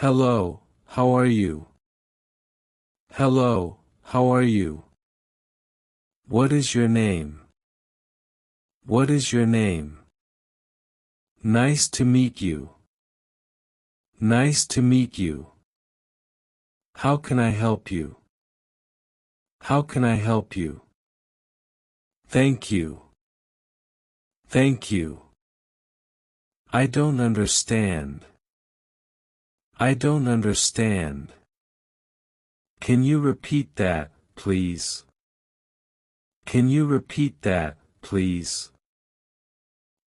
Hello, how are you? Hello, how are you? What is your name? What is your name? Nice to meet you. Nice to meet you. How can I help you? How can I help you? Thank you. Thank you. I don't understand. I don't understand. Can you repeat that, please? Can you repeat that, please?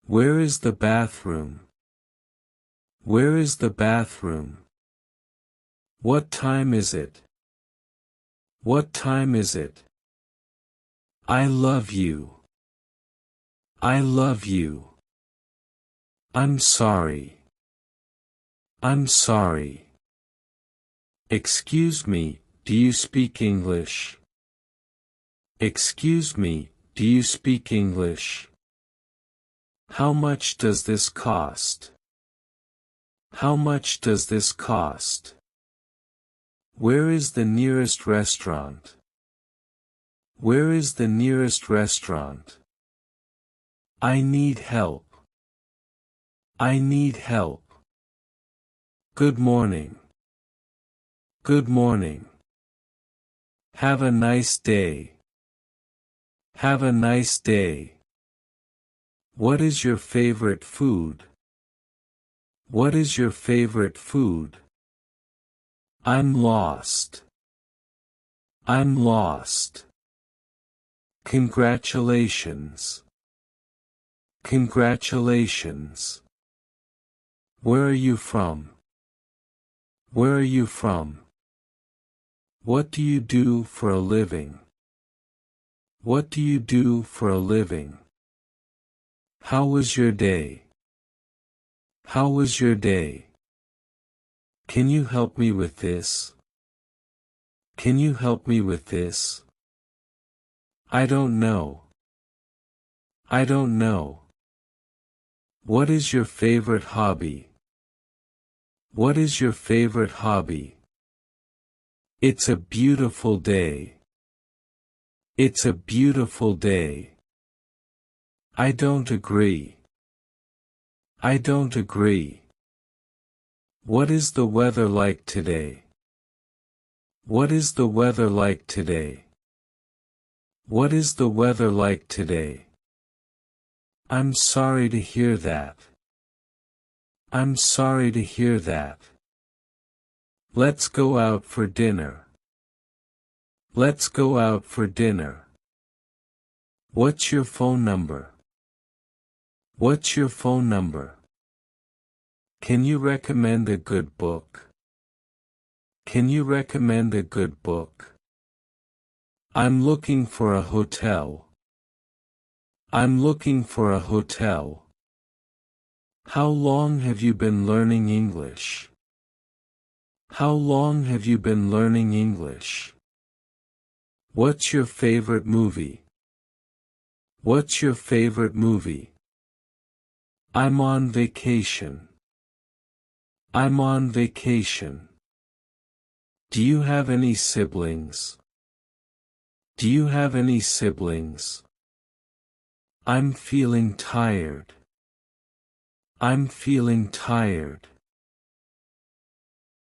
Where is the bathroom? Where is the bathroom? What time is it? What time is it? I love you. I love you. I'm sorry. I'm sorry. Excuse me, do you speak English? Excuse me, do you speak English? How much does this cost? How much does this cost? Where is the nearest restaurant? Where is the nearest restaurant? I need help. I need help. Good morning. Good morning. Have a nice day. Have a nice day. What is your favorite food? What is your favorite food? I'm lost. I'm lost. Congratulations. Congratulations. Where are you from? Where are you from? What do you do for a living? What do you do for a living? How was your day? How was your day? Can you help me with this? Can you help me with this? I don't know. I don't know. What is your favorite hobby? What is your favorite hobby? It's a beautiful day. It's a beautiful day. I don't agree. I don't agree. What is the weather like today? What is the weather like today? What is the weather like today? I'm sorry to hear that. I'm sorry to hear that. Let's go out for dinner. Let's go out for dinner. What's your phone number? What's your phone number? Can you recommend a good book? Can you recommend a good book? I'm looking for a hotel. I'm looking for a hotel. How long have you been learning English? How long have you been learning English? What's your favorite movie? What's your favorite movie? I'm on vacation. I'm on vacation. Do you have any siblings? Do you have any siblings? I'm feeling tired. I'm feeling tired.